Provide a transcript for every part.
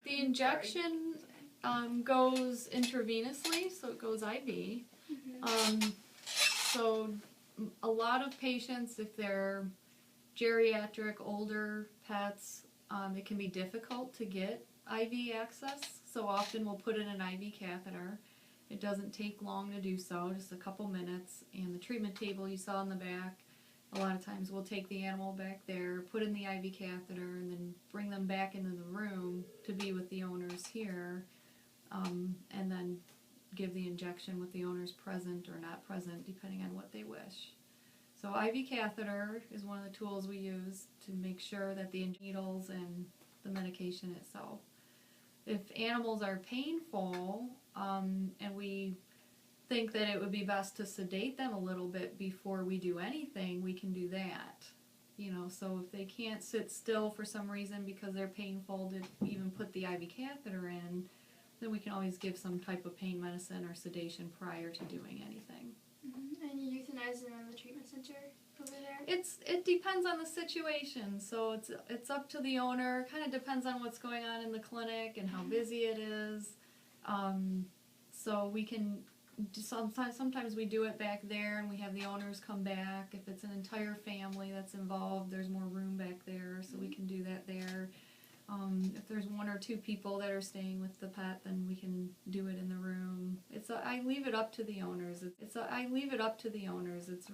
The injection goes intravenously, so it goes IV. So a lot of patients, if they're geriatric, older pets, it can be difficult to get IV access. So often we'll put in an IV catheter. It doesn't take long to do so, just a couple minutes. And the treatment table you saw in the back, a lot of times we'll take the animal back there, put in the IV catheter, and then bring them back into the room to be with the owners here, and then give the injection with the owners present or not present, depending on what they wish. So IV catheter is one of the tools we use to make sure that the needles and the medication itself. If animals are painful, and we think that it would be best to sedate them a little bit before we do anything, we can do that. You know, so if they can't sit still for some reason because they're painful to even put the IV catheter in, then we can always give some type of pain medicine or sedation prior to doing anything. And you euthanize them in the treatment center over there? It depends on the situation, so it's up to the owner. Kind of depends on what's going on in the clinic and how busy it is. So we can sometimes we do it back there, and we have the owners come back. If it's an entire family that's involved, there's more room back there, so we can do that there. If there's one or two people that are staying with the pet, then we can do it in the room. I leave it up to the owners. I leave it up to the owners. It's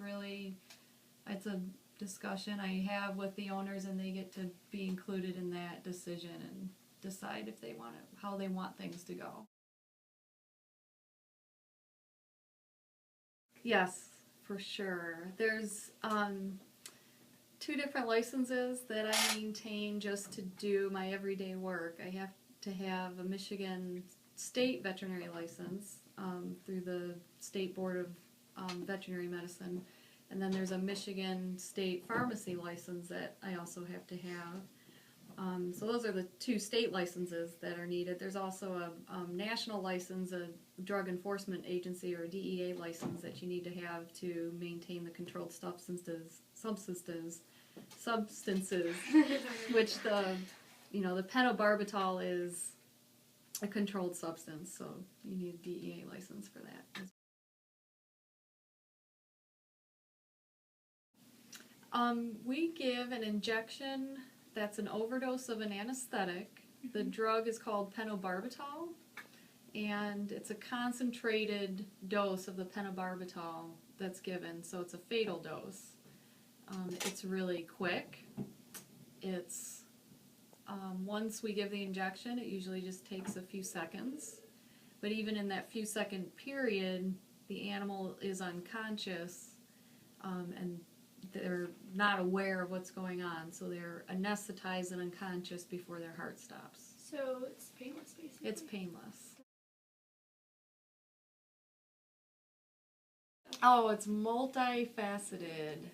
a discussion I have with the owners, and they get to be included in that decision and decide if they want it, how they want things to go. Yes, for sure. There's 2 different licenses that I maintain just to do my everyday work. I have to have a Michigan state veterinary license through the State Board of Veterinary Medicine, and then there's a Michigan state pharmacy license that I also have to have. So those are the 2 state licenses that are needed. There's also a national license, a Drug Enforcement Agency or DEA license that you need to have to maintain the controlled substances, which the pentobarbital is a controlled substance, so you need a DEA license for that. We give an injection that's an overdose of an anesthetic. The drug is called pentobarbital, and it's a concentrated dose of the pentobarbital that's given, so it's a fatal dose. It's really quick. It's once we give the injection, it usually just takes a few seconds, but even in that few second period, the animal is unconscious, and they're not aware of what's going on, so they're anesthetized and unconscious before their heart stops. So it's painless, basically? It's painless. Oh, it's multifaceted.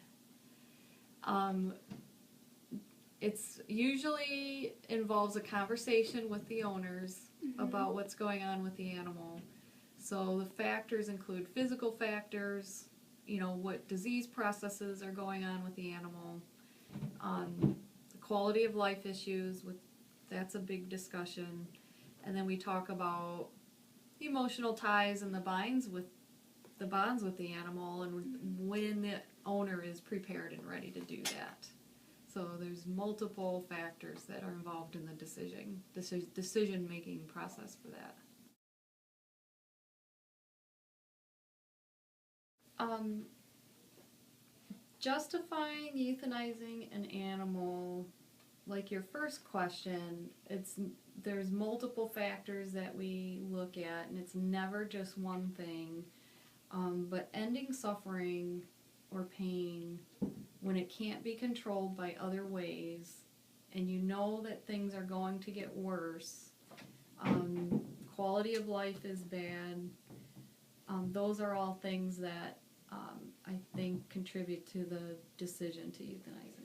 It's usually involves a conversation with the owners about what's going on with the animal. So the factors include physical factors, what disease processes are going on with the animal, the quality of life issues, that's a big discussion, and then we talk about the emotional ties and the bonds with the animal, and when the owner is prepared and ready to do that. So there's multiple factors that are involved in the decision-making process for that. Justifying euthanizing an animal, like your first question, there's multiple factors that we look at, and it's never just one thing. But ending suffering or pain when it can't be controlled by other ways, and you know that things are going to get worse, quality of life is bad, those are all things that I think contribute to the decision to euthanize.